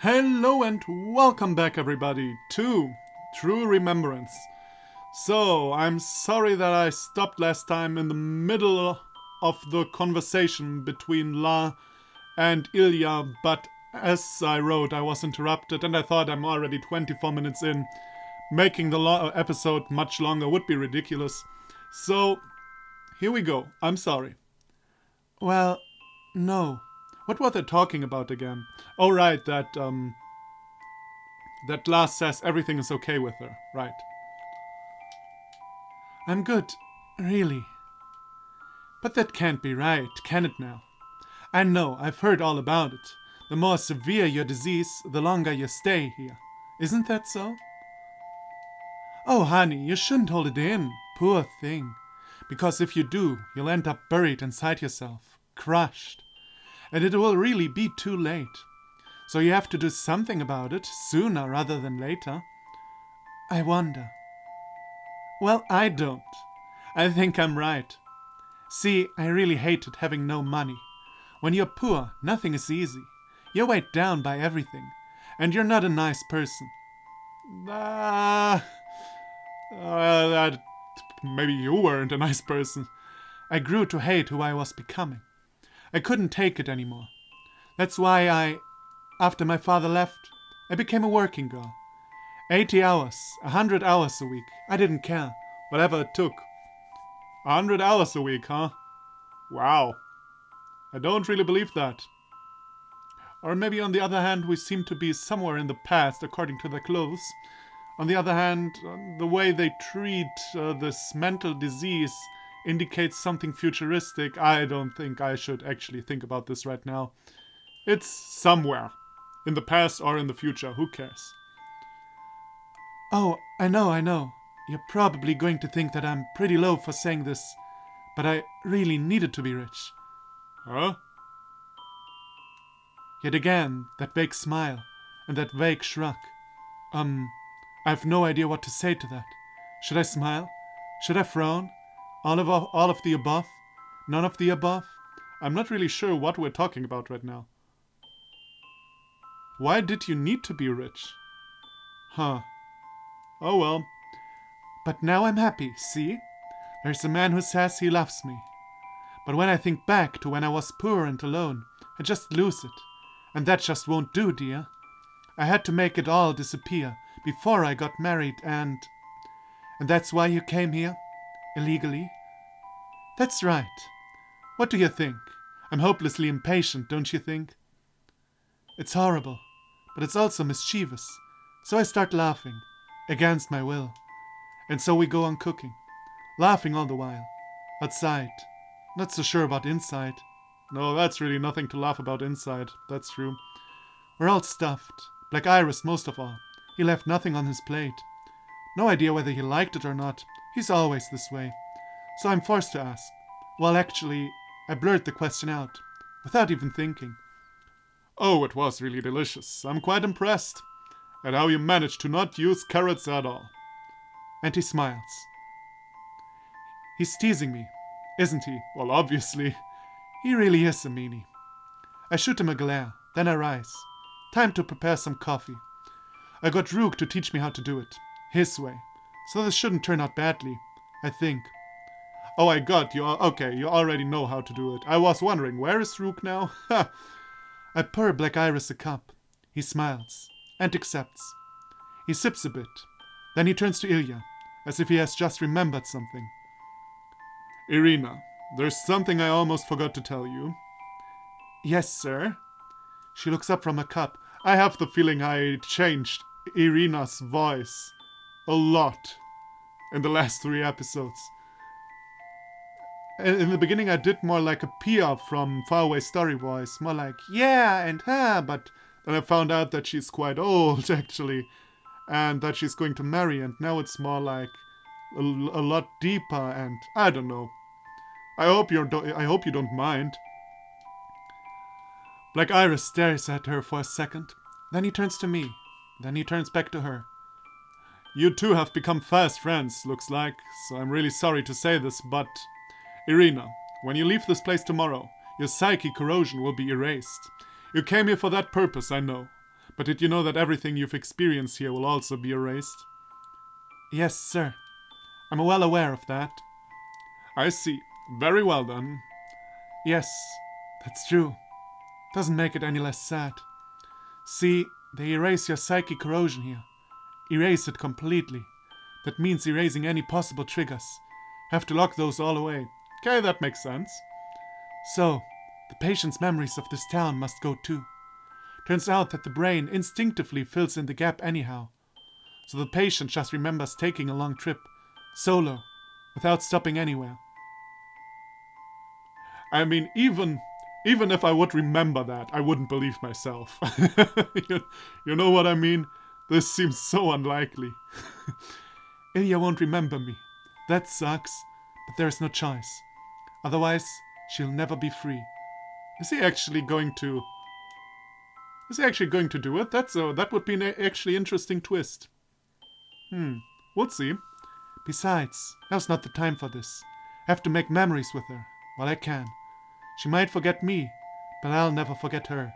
Hello and welcome back everybody to True Remembrance. So, I'm sorry that I stopped last time in the middle of the conversation between La and Ilya, but as I wrote, I was interrupted and I thought I'm already 24 minutes in. Making the episode much longer would be ridiculous. So, here we go. I'm sorry. Well, no. What were they talking about again? Oh, right, that Lars says everything is okay with her, right? I'm good, really. But that can't be right, can it now? I know, I've heard all about it. The more severe your disease, the longer you stay here. Isn't that so? Oh, honey, you shouldn't hold it in. Poor thing. Because if you do, you'll end up buried inside yourself, crushed. And it will really be too late. So you have to do something about it, sooner rather than later. I wonder. Well, I don't. I think I'm right. See, I really hated having no money. When you're poor, nothing is easy. You're weighed down by everything. And you're not a nice person. Maybe you weren't a nice person. I grew to hate who I was becoming. I couldn't take it anymore. That's why after my father left, I became a working girl. 80 hours, 100 hours a week. I didn't care. Whatever it took. 100 hours a week, huh? Wow. I don't really believe that. Or maybe on the other hand, we seem to be somewhere in the past according to their clothes. On the other hand, the way they treat this mental disease indicates something futuristic. I don't think I should actually think about this right now. It's somewhere. In the past or in the future, who cares? Oh, I know. You're probably going to think that I'm pretty low for saying this, but I really needed to be rich. Huh? Yet again, that vague smile and that vague shrug. I have no idea what to say to that. Should I smile? Should I frown? All of the above? None of the above? I'm not really sure what we're talking about right now. Why did you need to be rich? Huh. Oh well. But now I'm happy, see? There's a man who says he loves me. But when I think back to when I was poor and alone, I just lose it. And that just won't do, dear. I had to make it all disappear before I got married and that's why you came here? Illegally? That's right. What do you think? I'm hopelessly impatient, don't you think? It's horrible, but it's also mischievous. So I start laughing, against my will. And so we go on cooking, laughing all the while. Outside. Not so sure about inside. No, that's really nothing to laugh about inside. That's true. We're all stuffed. Black Iris most of all. He left nothing on his plate. No idea whether he liked it or not. He's always this way. So I'm forced to ask. Well, actually, I blurted the question out, without even thinking. Oh, it was really delicious. I'm quite impressed at how you managed to not use carrots at all. And he smiles. He's teasing me, isn't he? Well, obviously. He really is a meanie. I shoot him a glare, then I rise. Time to prepare some coffee. I got Rook to teach me how to do it, his way. So this shouldn't turn out badly, I think. Oh, I got you. Okay, you already know how to do it. I was wondering, where is Rook now? I pour Black Iris a cup. He smiles and accepts. He sips a bit. Then he turns to Ilya, as if he has just remembered something. Irina, there's something I almost forgot to tell you. Yes, sir. She looks up from her cup. I have the feeling I changed Irina's voice a lot in the last 3 episodes. In the beginning I did more like a Pia from Faraway Story voice, more like yeah and huh, but then I found out that she's quite old actually, and that she's going to marry, and now it's more like a lot deeper, and I don't know. I hope you don't mind. Black Iris stares at her for a second. Then he turns to me. Then he turns back to her. You two have become fast friends, looks like, so I'm really sorry to say this, but Irina, when you leave this place tomorrow, your psychic corrosion will be erased. You came here for that purpose, I know. But did you know that everything you've experienced here will also be erased? Yes, sir. I'm well aware of that. I see. Very well then. Yes, that's true. Doesn't make it any less sad. See, they erase your psychic corrosion here. Erase it completely. That means erasing any possible triggers. Have to lock those all away. Okay, that makes sense. So, the patient's memories of this town must go too. Turns out that the brain instinctively fills in the gap anyhow. So the patient just remembers taking a long trip, solo, without stopping anywhere. I mean, even if I would remember that, I wouldn't believe myself. You know what I mean? This seems so unlikely. Ilya won't remember me. That sucks, but there's no choice. Otherwise, she'll never be free. Is he actually going to do it? That would be an actually interesting twist. We'll see. Besides, now's not the time for this. I have to make memories with her, while I can. She might forget me, but I'll never forget her,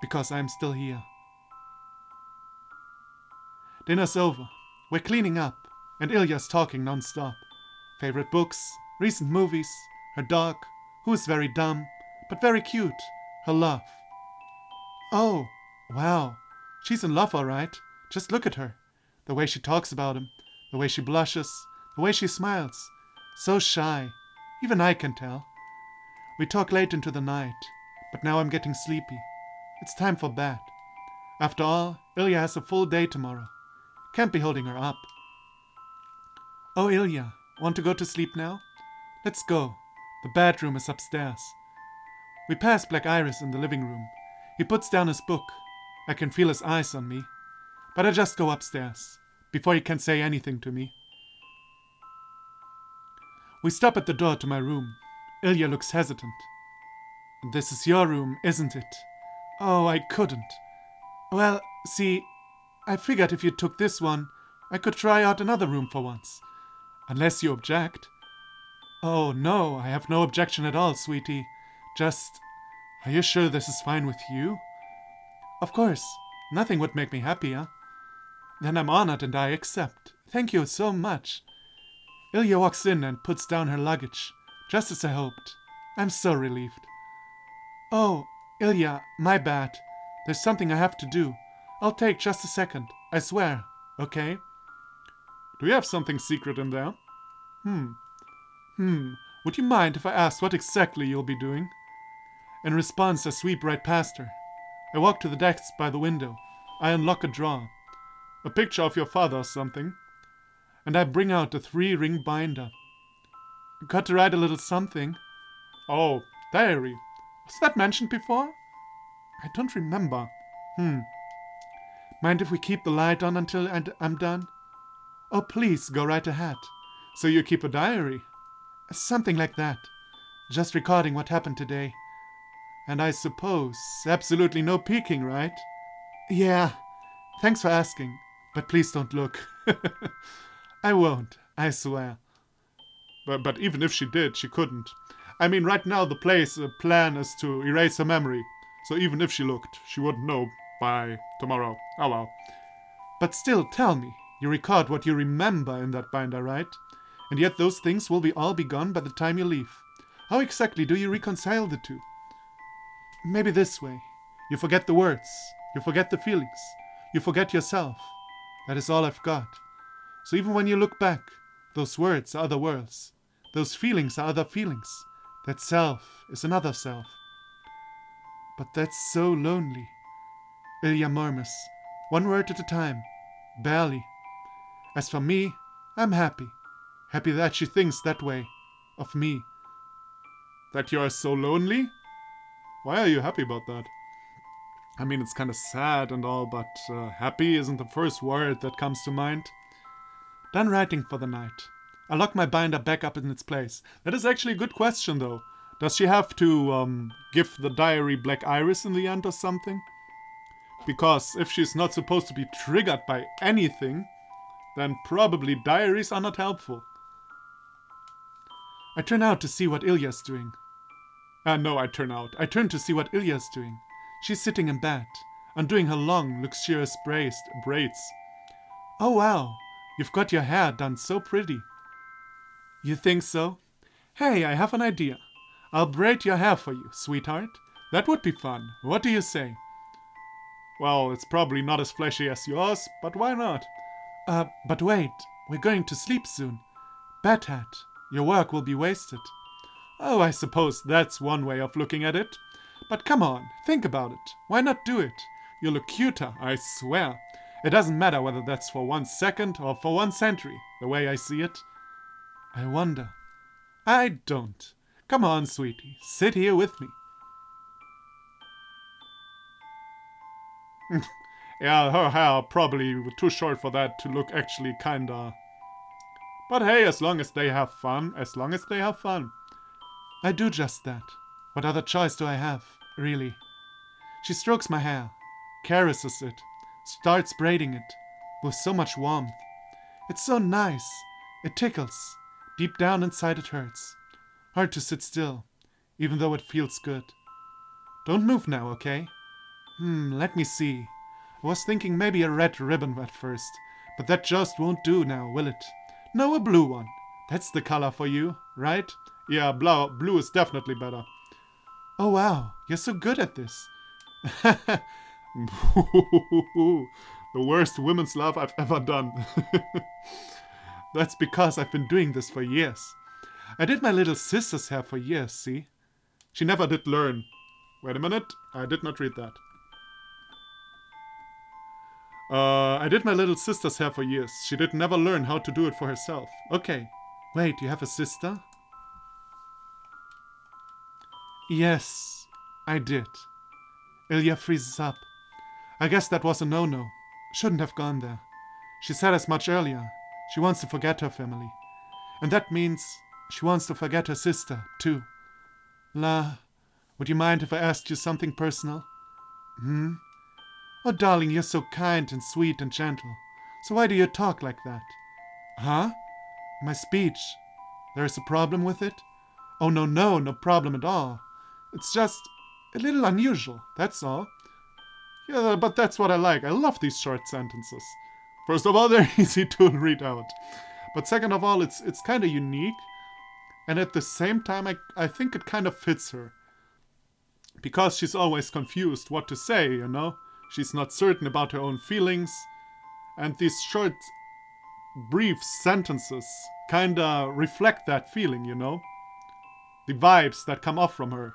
because I'm still here. Dinner's over. We're cleaning up, and Ilya's talking non-stop. Favorite books, recent movies, her dog, who is very dumb, but very cute, her love. Oh, wow. She's in love, all right. Just look at her. The way she talks about him, the way she blushes, the way she smiles. So shy. Even I can tell. We talk late into the night, but now I'm getting sleepy. It's time for bed. After all, Ilya has a full day tomorrow. Can't be holding her up. Oh, Ilya, want to go to sleep now? Let's go. The bedroom is upstairs. We pass Black Iris in the living room. He puts down his book. I can feel his eyes on me. But I just go upstairs, before he can say anything to me. We stop at the door to my room. Ilya looks hesitant. This is your room, isn't it? Oh, I couldn't. Well, see, I figured if you took this one, I could try out another room for once. Unless you object. Oh, no, I have no objection at all, sweetie. Just, are you sure this is fine with you? Of course, nothing would make me happier. Then I'm honored and I accept. Thank you so much. Ilya walks in and puts down her luggage, just as I hoped. I'm so relieved. Oh, Ilya, my bad. There's something I have to do. I'll take just a second, I swear, okay? Do you have something secret in there? Would you mind if I asked what exactly you'll be doing? In response, I sweep right past her. I walk to the desk by the window. I unlock a drawer. A picture of your father or something. And I bring out the 3-ring binder. Got to write a little something. Oh, diary. Was that mentioned before? I don't remember. Mind if we keep the light on until I'm done? Oh, please, go right ahead. So you keep a diary? Something like that. Just recording what happened today. And I suppose absolutely no peeking, right? Yeah. Thanks for asking. But please don't look. I won't, I swear. But even if she did, she couldn't. I mean, right now the plan is to erase her memory. So even if she looked, she wouldn't know by tomorrow. Oh well. But still, tell me, you record what you remember in that binder, right? And yet those things will all be gone by the time you leave. How exactly do you reconcile the two? Maybe this way. You forget the words. You forget the feelings. You forget yourself. That is all I've got. So even when you look back, those words are other words. Those feelings are other feelings. That self is another self. But that's so lonely. Ilya murmurs, one word at a time. Barely. As for me, I'm happy. Happy that she thinks that way. Of me. That you are so lonely? Why are you happy about that? I mean, it's kind of sad and all, but happy isn't the first word that comes to mind. Done writing for the night. I lock my binder back up in its place. That is actually a good question, though. Does she have to give the diary Black Iris in the end or something? Because if she's not supposed to be triggered by anything, then probably diaries are not helpful. I turn out to see what Ilya's doing. I turn to see what Ilya's doing. She's sitting in bed. undoing her long, luxurious braids. Oh wow, you've got your hair done so pretty. You think so? Hey, I have an idea. I'll braid your hair for you, sweetheart. That would be fun. What do you say? Well, it's probably not as flashy as yours, but why not? But wait, we're going to sleep soon. Bad hat, your work will be wasted. Oh, I suppose that's one way of looking at it. But come on, think about it. Why not do it? You look cuter, I swear. It doesn't matter whether that's for 1 second or for 1 century, the way I see it. I wonder. I don't. Come on, sweetie, sit here with me. Yeah, her hair probably too short for that to look actually kinda. But hey, as long as they have fun, I do just that. What other choice do I have, really? She strokes my hair, caresses it, starts braiding it, with so much warmth. It's so nice. It tickles. Deep down inside it hurts. Hard to sit still, even though it feels good. Don't move now, okay? Let me see. I was thinking maybe a red ribbon at first, but that just won't do now, will it? No, a blue one. That's the color for you, right? Yeah, blue is definitely better. Oh wow, you're so good at this. The worst women's love I've ever done. That's because I've been doing this for years. I did my little sister's hair for years, see? She never did learn. Wait a minute, I did not read that. I did my little sister's hair for years. She did never learn how to do it for herself. Okay. Wait, you have a sister? Yes, I did. Ilya freezes up. I guess that was a no-no. Shouldn't have gone there. She said as much earlier. She wants to forget her family. And that means she wants to forget her sister, too. La, would you mind if I asked you something personal? Oh, darling, you're so kind and sweet and gentle. So why do you talk like that? Huh? My speech. There is a problem with it? Oh, no problem at all. It's just a little unusual, that's all. Yeah, but that's what I like. I love these short sentences. First of all, they're easy to read out. But second of all, it's kind of unique. And at the same time, I think it kind of fits her. Because she's always confused what to say, you know? She's not certain about her own feelings. And these short, brief sentences kinda reflect that feeling, you know? The vibes that come off from her.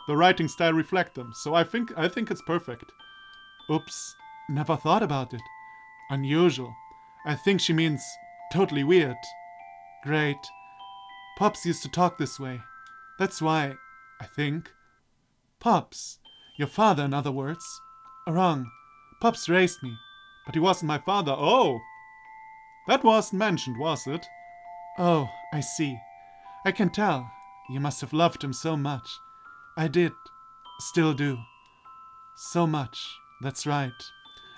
The writing style reflect them. So I think it's perfect. Oops, never thought about it. Unusual. I think she means totally weird. Great. Pops used to talk this way. That's why, I think. Pops. Your father, in other words. Wrong. Pops raised me. But he wasn't my father. Oh! That wasn't mentioned, was it? Oh, I see. I can tell. You must have loved him so much. I did. Still do. So much. That's right.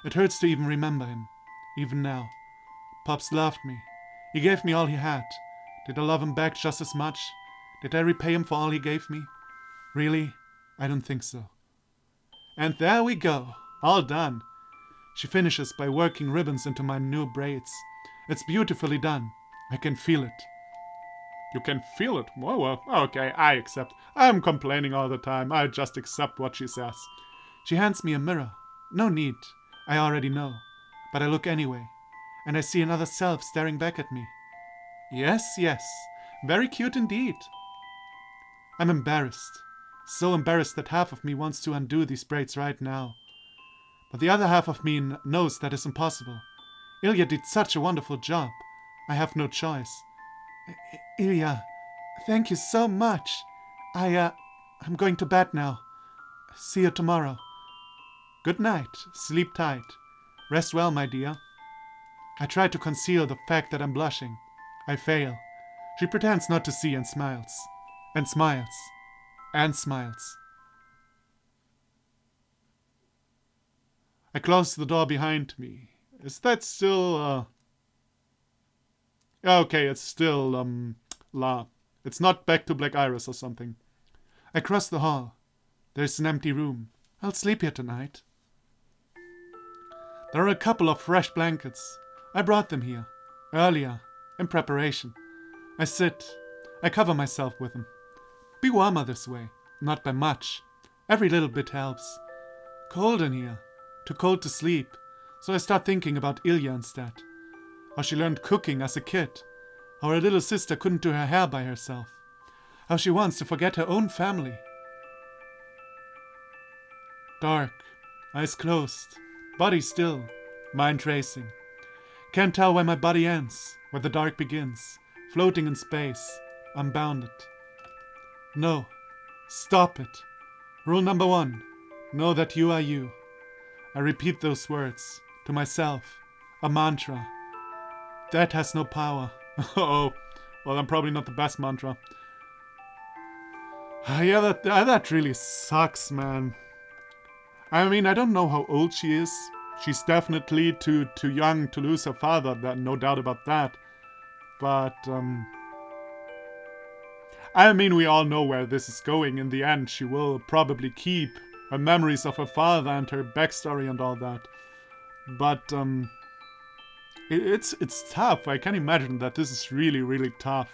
It hurts to even remember him. Even now. Pops loved me. He gave me all he had. Did I love him back just as much? Did I repay him for all he gave me? Really? I don't think so. And there we go. All done. She finishes by working ribbons into my new braids. It's beautifully done. I can feel it. You can feel it? Well, okay, I accept. I'm complaining all the time. I just accept what she says. She hands me a mirror. No need. I already know. But I look anyway. And I see another self staring back at me. Yes. Very cute indeed. I'm embarrassed. So embarrassed that half of me wants to undo these braids right now. But the other half of me knows that is impossible. Ilya did such a wonderful job. I have no choice. Ilya, thank you so much. I'm going to bed now. See you tomorrow. Good night. Sleep tight. Rest well, my dear. I try to conceal the fact that I'm blushing. I fail. She pretends not to see and smiles. And smiles. And smiles. I close the door behind me. Is that still, Okay, it's still, La. It's not back to Black Iris or something. I cross the hall. There's an empty room. I'll sleep here tonight. There are a couple of fresh blankets. I brought them here, earlier, in preparation. I sit. I cover myself with them. Be warmer this way, not by much. Every little bit helps. Cold in here. Too cold to sleep. So I start thinking about Ilya instead. How she learned cooking as a kid. How her little sister couldn't do her hair by herself. How she wants to forget her own family. Dark. Eyes closed. Body still. Mind racing. Can't tell where my body ends, where the dark begins. Floating in space. Unbounded. No. Stop it. Rule number 1. Know that you are you. I repeat those words to myself. A mantra. That has no power. Oh, well, I'm probably not the best mantra. Yeah, that really sucks, man. I mean, I don't know how old she is. She's definitely too young to lose her father, no doubt about that. But, I mean, we all know where this is going. In the end, she will probably keep her memories of her father and her backstory and all that. But, it's tough. I can imagine that this is really, really tough.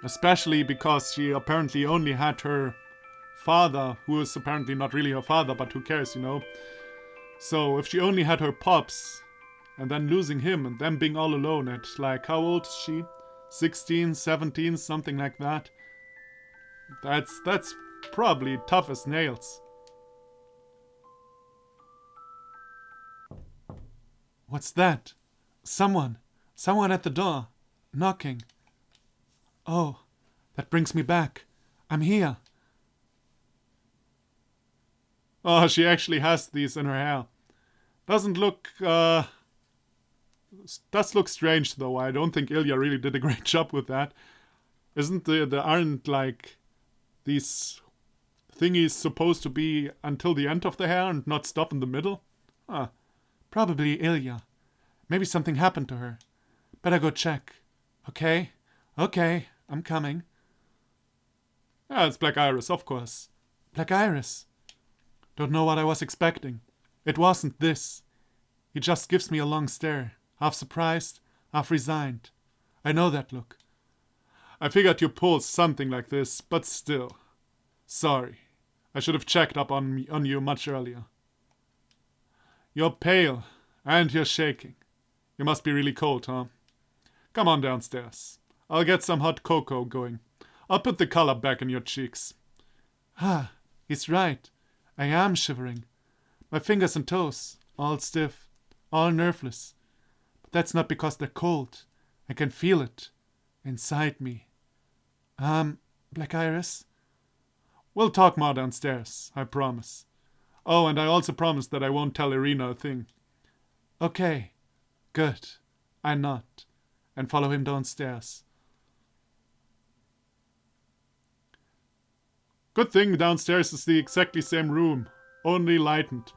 Especially because she apparently only had her father, who is apparently not really her father, but who cares, you know? So if she only had her pops, and then losing him, and then being all alone at, like, how old is she? 16, 17, something like that. That's probably tough as nails. What's that? Someone at the door, knocking. Oh, that brings me back. I'm here. Oh, she actually has these in her hair. Doesn't look, does look strange though. I don't think Ilya really did a great job with that. Aren't like these thingies supposed to be until the end of the hair and not stop in the middle? Huh. Probably Ilya. Maybe something happened to her. Better go check. Okay, I'm coming. Yeah, it's Black Iris, of course. Black Iris. Don't know what I was expecting. It wasn't this. He just gives me a long stare, half surprised, half resigned. I know that look. I figured you pulled something like this, but still. Sorry. I should have checked up on you much earlier. You're pale, and you're shaking. You must be really cold, huh? Come on downstairs. I'll get some hot cocoa going. I'll put the color back in your cheeks. Ah, he's right. I am shivering. My fingers and toes, all stiff, all nerveless. But that's not because they're cold. I can feel it. Inside me. Black Iris? We'll talk more downstairs, I promise. Oh, and I also promise that I won't tell Irina a thing. Okay. Good. I nod and follow him downstairs. Good thing downstairs is the exactly same room, only lightened.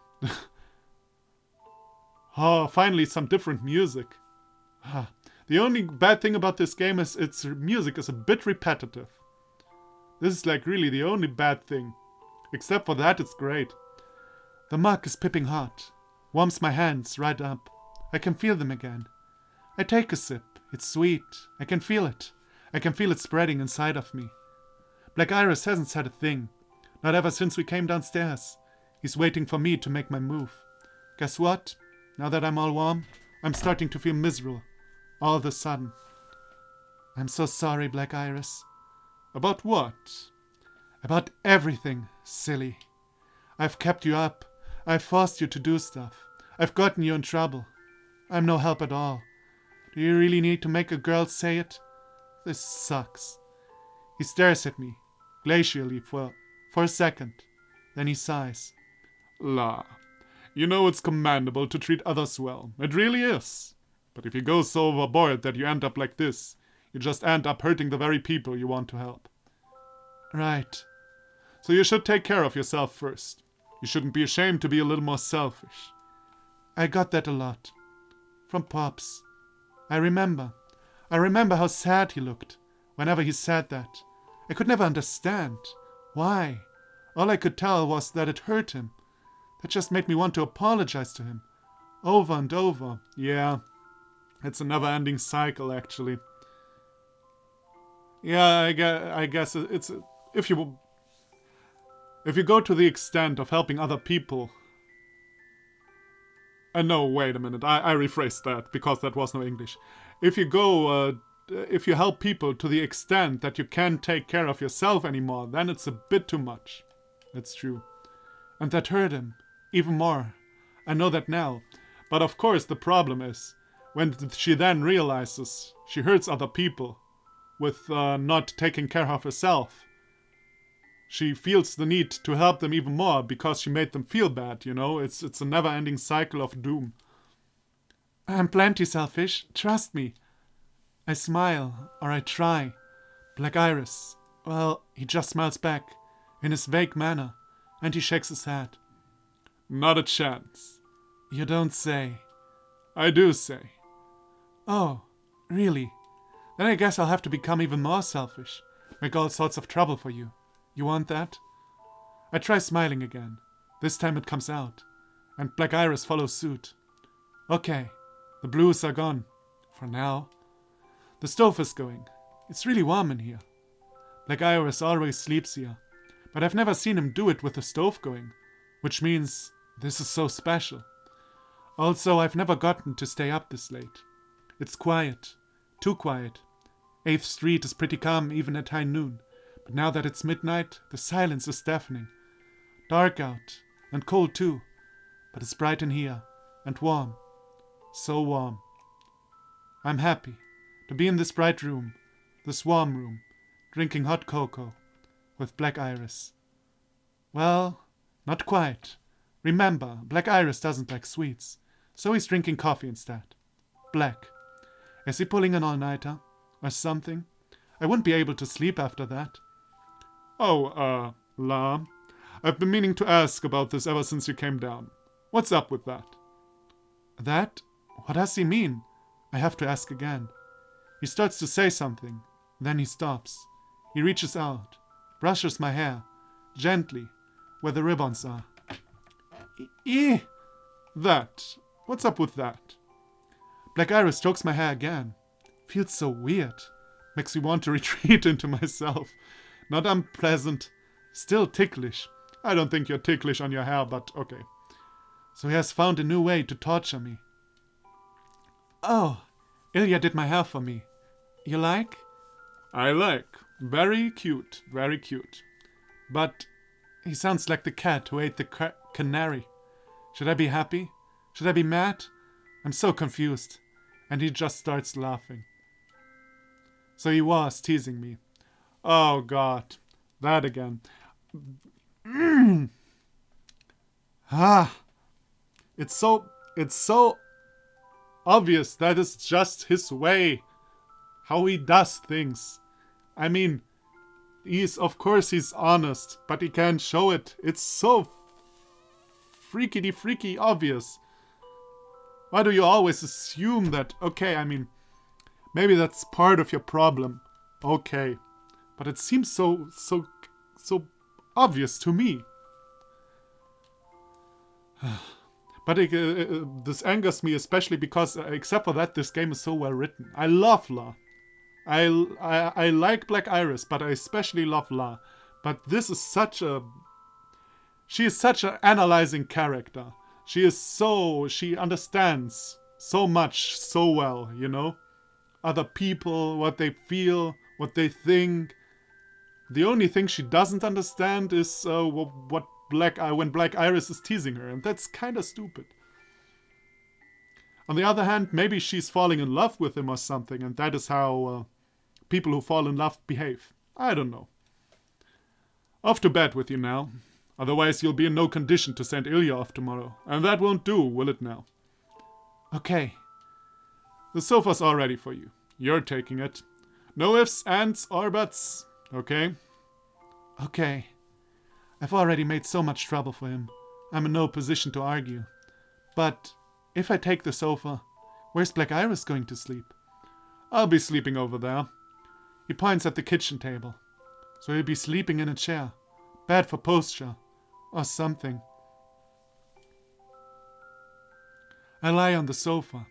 Oh, finally some different music. The only bad thing about this game is its music is a bit repetitive. This is like really the only bad thing. Except for that, it's great. The mug is piping hot. Warms my hands right up. I can feel them again. I take a sip. It's sweet. I can feel it. I can feel it spreading inside of me. Black Iris hasn't said a thing. Not ever since we came downstairs. He's waiting for me to make my move. Guess what? Now that I'm all warm, I'm starting to feel miserable. All of a sudden. I'm so sorry, Black Iris. About what? About everything, silly. I've kept you up. I've forced you to do stuff. I've gotten you in trouble. I'm no help at all. Do you really need to make a girl say it? This sucks. He stares at me, glacially for a second. Then he sighs. La, you know it's commendable to treat others well. It really is. But if you go so overboard that you end up like this, you just end up hurting the very people you want to help. Right. So you should take care of yourself first. You shouldn't be ashamed to be a little more selfish. I got that a lot. From Pops. I remember how sad he looked whenever he said that. I could never understand. Why? All I could tell was that it hurt him. That just made me want to apologize to him. Over and over. Yeah, it's a never-ending cycle, actually. Yeah, I guess it's... If you go to the extent of helping other people... no, wait a minute. I rephrased that, because that was no English. If you help people to the extent that you can't take care of yourself anymore, then it's a bit too much. It's true. And that hurt him. Even more. I know that now. But of course the problem is, when she then realizes she hurts other people with not taking care of herself, she feels the need to help them even more because she made them feel bad, you know? It's a never-ending cycle of doom. I'm plenty selfish, trust me. I smile, or I try. Black Iris. Well, he just smiles back, in his vague manner, and he shakes his head. Not a chance. You don't say. I do say. Oh, really? Then I guess I'll have to become even more selfish. Make all sorts of trouble for you. You want that? I try smiling again. This time it comes out. And Black Iris follows suit. Okay, the blues are gone. For now. The stove is going. It's really warm in here. Black Iris always sleeps here. But I've never seen him do it with the stove going. Which means this is so special. Also, I've never gotten to stay up this late. It's quiet. Too quiet. 8th Street is pretty calm even at high noon. But now that it's midnight, the silence is deafening. Dark out. And cold too. But it's bright in here. And warm. So warm. I'm happy to be in this bright room. This warm room. Drinking hot cocoa. With Black Iris. Well, not quite. Remember, Black Iris doesn't like sweets. So he's drinking coffee instead. Black. Is he pulling an all-nighter? Or something? I wouldn't be able to sleep after that. Oh, La. I've been meaning to ask about this ever since you came down. What's up with that? That? What does he mean? I have to ask again. He starts to say something. Then he stops. He reaches out. Brushes my hair. Gently. Where the ribbons are. That. What's up with that? Black Iris strokes my hair again. Feels so weird. Makes me want to retreat into myself. Not unpleasant. Still ticklish. I don't think you're ticklish on your hair, but okay. So he has found a new way to torture me. Oh, Ilya did my hair for me. You like? I like. Very cute. Very cute. But he sounds like the cat who ate the canary. Should I be happy? Should I be mad? I'm so confused. And he just starts laughing. So he was teasing me. Oh God. That again. It's so obvious that it's just his way. How he does things. I mean, of course he's honest, but he can't show it. It's so freaky obvious. Why do you always assume that? Okay, I mean, maybe that's part of your problem. Okay. But it seems so obvious to me. But this angers me especially because, except for that, this game is so well written. I love La. I like Black Iris, but I especially love La. But this is she is such an analyzing character. She understands so much so well, you know? Other people, what they feel, what they think. The only thing she doesn't understand is when Black Iris is teasing her, and that's kind of stupid. On the other hand, maybe she's falling in love with him or something, and that is how people who fall in love behave. I don't know. Off to bed with you now. Otherwise you'll be in no condition to send Ilya off tomorrow. And that won't do, will it now? Okay. The sofa's all ready for you. You're taking it. No ifs, ands, or buts. Okay? Okay. I've already made so much trouble for him. I'm in no position to argue. But if I take the sofa, where's Black Iris going to sleep? I'll be sleeping over there. He points at the kitchen table. So he'll be sleeping in a chair. Bad for posture. Or something. I lie on the sofa,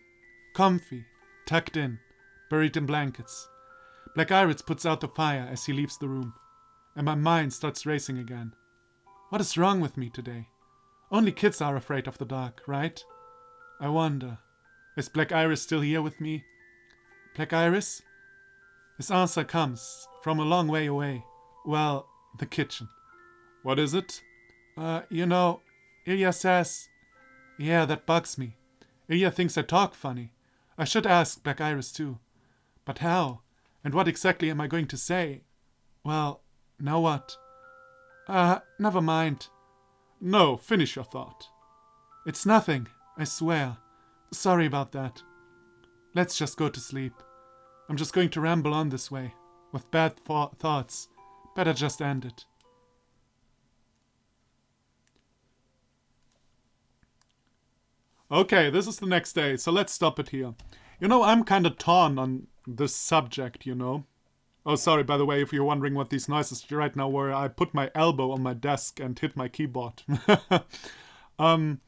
comfy, tucked in, buried in blankets. Black Iris puts out the fire as he leaves the room, and my mind starts racing again. What is wrong with me today? Only kids are afraid of the dark, right? I wonder, is Black Iris still here with me? Black Iris? His answer comes from a long way away. Well, the kitchen. What is it? Ilya says... Yeah, that bugs me. Ilya thinks I talk funny. I should ask Black Iris too. But how? And what exactly am I going to say? Well, now what? Never mind. No, finish your thought. It's nothing, I swear. Sorry about that. Let's just go to sleep. I'm just going to ramble on this way, with bad thoughts. Better just end it. Okay, this is the next day, so let's stop it here. I'm kind of torn on this subject, Oh, sorry, by the way, if you're wondering what these noises right now were, I put my elbow on my desk and hit my keyboard. I'm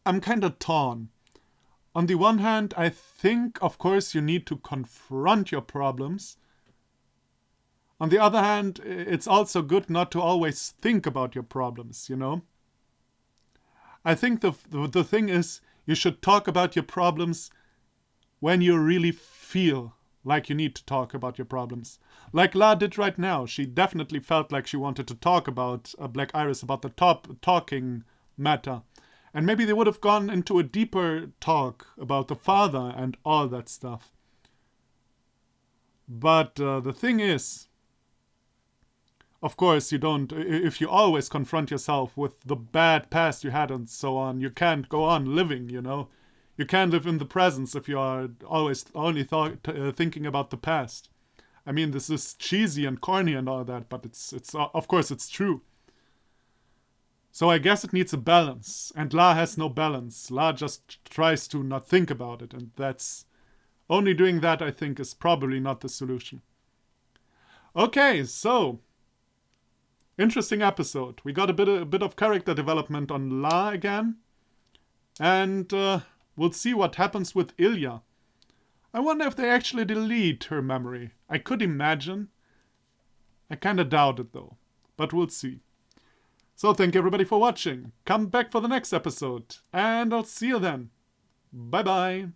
kind of torn. On the one hand, I think, of course, you need to confront your problems. On the other hand, it's also good not to always think about your problems, I think the thing is, you should talk about your problems when you really feel like you need to talk about your problems. Like La did right now. She definitely felt like she wanted to talk about Black Iris, about the talking matter. And maybe they would have gone into a deeper talk about the father and all that stuff. But the thing is, of course, if you always confront yourself with the bad past you had and so on, you can't go on living, You can't live in the present if you are always only thinking about the past. I mean, this is cheesy and corny and all that, but it's of course it's true. So I guess it needs a balance, and La has no balance. La just tries to not think about it, and only doing that, I think, is probably not the solution. Okay, so interesting episode. We got a bit of character development on La again, and we'll see what happens with Ilya. I wonder if they actually delete her memory. I could imagine. I kinda doubt it though, but we'll see. So thank you everybody for watching. Come back for the next episode, and I'll see you then. Bye bye.